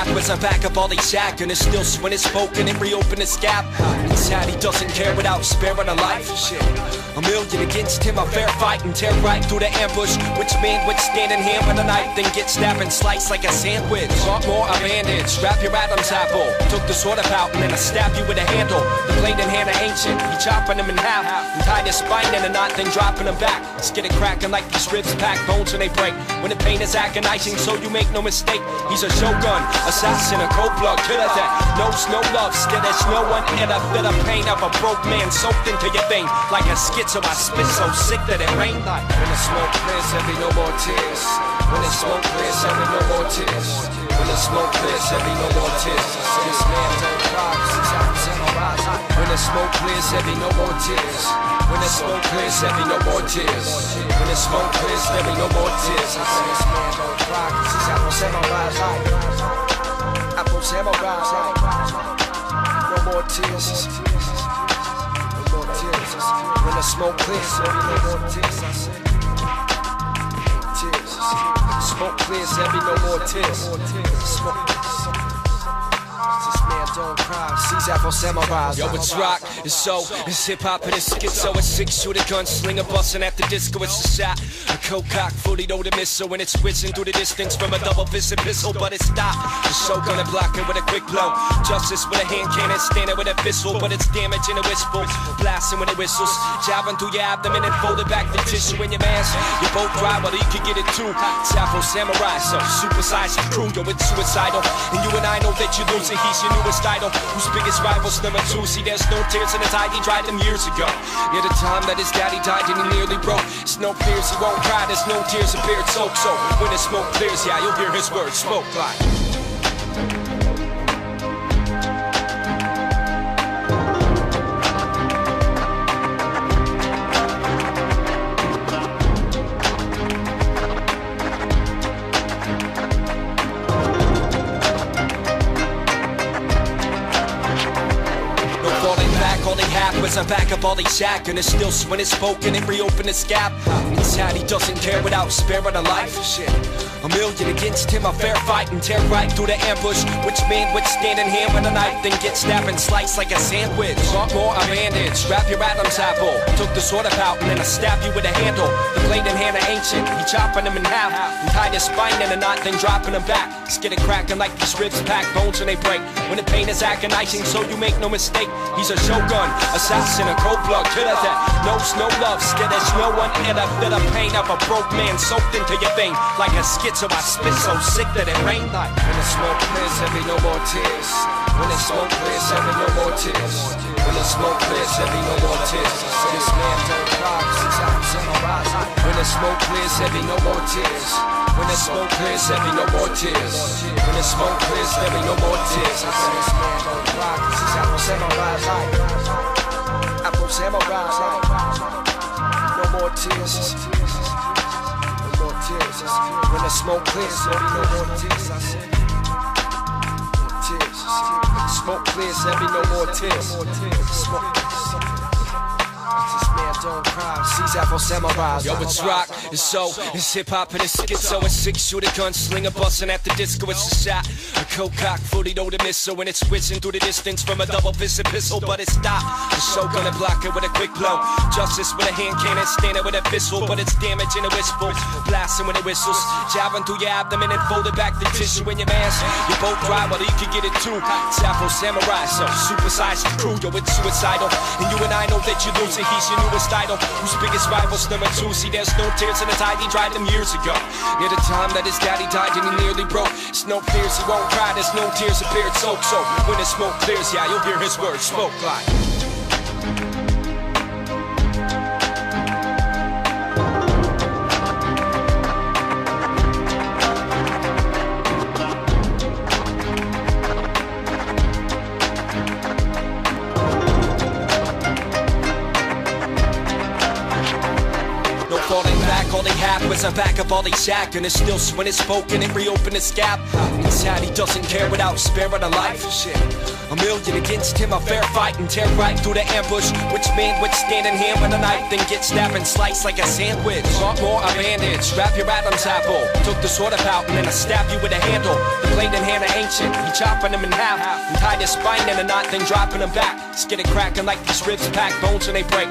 happens, I'm back up all they shack, and it's still when it's spoken and reopen this gap. It's sad he doesn't care without sparing a life. Shit, a million against him, a fair fight and tear right through the ambush. Which man would stand in him with a knife, then get stabbed and sliced like a sandwich? Want more? I bandage, wrap your Adam's apple. Took the sword out and then I stab you with a handle. The blade in hand of ancient, he chopping him in half and tied his spine in a knot, then dropping him back. Skin it cracking like these ribs pack bones when they break. When the pain is agonizing, so you make no mistake. He's a shogun, assassin, a cold blood killer that knows no love. Still there's no one in a bit of pain of a broke man soaked into your vein. Like a schizo, I spit so sick that it rained. Like when the smoke clears, there be no more tears. When the smoke clears, there be no more tears. When the smoke clears, there be no more tears. This man don't cry, when the smoke clears, there be no more tears. When the smoke clears, there be no more tears. When the smoke clears, there be no more tears. This man don't cry, cause his apple samurai's light. Apple samurai's light. No more tears. No more tears. When the smoke clears, there be no more tears. I say. Tears. Smoke clears, there be no more tears. Smoke. This man don't cry, sees Afro samurais. Yo, it's rock, it's soul, it's hip-hop and it's schizo. It's six-shooter gunslinger busting at the disco. It's a shot, a cold cock, fully loaded missile. When it's whizzing through the distance from a double-fisted pistol. But it's stopped, the show gonna block it with a quick blow. Justice with a hand cannon, standing with a pistol. But it's damaging a whistle, blasting when it whistles. Jabbing through your abdomen and folding back the tissue in your mask. You both dry, well you can get it too. It's Afro samurai, so supersize your crew. Yo, it's suicidal, and you and I know that you're losing. He's your newest idol, whose biggest rival's number two. See, there's no tears in his eye, he tried them years ago. Near the time that his daddy died and he nearly broke. It's no fears, he won't cry, there's no tears, a beard soaked. So when the smoke clears, yeah, you'll hear his words smoke like. All they happens, I'm back up all they shack, and it's still when it's spoken and reopen this gap. It's sad he doesn't care without sparing a life. Shit, a million against him, a fair fight and tear right through the ambush. Which man would stand in him with a knife, then get stabbed and sliced like a sandwich? Want more? I bandage, wrap your Adam's apple. Took the sword out and then I stab you with a handle. The blade in hand of ancient, he chopping him in half and tied his spine in a knot, then dropping him back. Skin it cracking like these ribs pack bones when they break. When the pain is agonizing, so you make no mistake. He's a shogun, assassin, a cold blood killer that knows no love. Still there's no one in a bit of pain of a broke man soaked into your vein. Like a schizo, I spit so sick that it rained. Like when the smoke clears, there be no more tears. When the smoke clears, there be no more tears. When the smoke clears, there be no more tears. This man don't cry, cause his apple samurai's light. When the smoke clears, there be no more tears. When the smoke clears, there be no more tears. When the smoke clears, there be no more tears. This man don't cry, cause his apple samurai's light. Apple samurai's light. No more tears. No more tears. When the smoke clears, there be no more tears. I said. Tears. Smoke clears, there be no more tears. Smoke. This man don't cry, sees Afro samurais. Yo, it's rock, it's soul, it's hip-hop and it's schizo. It's six-shooter gunslinger busting at the disco. It's a shot, a cold cock, fully loaded missile. When it's whizzing through the distance from a double-fisted pistol. But it's stopped, the show gonna block it with a quick blow. Justice with a hand cannon, standing with a pistol. But it's damaging a whistle, blasting when it whistles. Jabbing through your abdomen and folding back the tissue in your mask. You both dry, well you can get it too. It's Afro samurai, so supersize your crew. Yo, it's suicidal, and you and I know that you're losing. He's your newest idol, whose biggest rival's number two. See, there's no tears in his eye, he tried them years ago. Near the time that his daddy died and he nearly broke. It's no fears, he won't cry, there's no tears, a beard soaked. So when the smoke clears, yeah, you'll hear his words smoke like. Falling back, all all he had was a back up all he shack, and it's still when it's spoken and reopen his gap. And sad he doesn't care without sparing a life. Shit, a million against him, a fair fight, and tear right through the ambush. Which man would stand in hand with a knife, then get stabbed and sliced like a sandwich? Want more? A bandage, wrap your Adam's apple. Took the sword out and then I stab you with a handle. The blade in hand are ancient, he chopping him in half, and tied his spine in a knot, then dropping him back. Skid it cracking like these ribs pack bones and they break.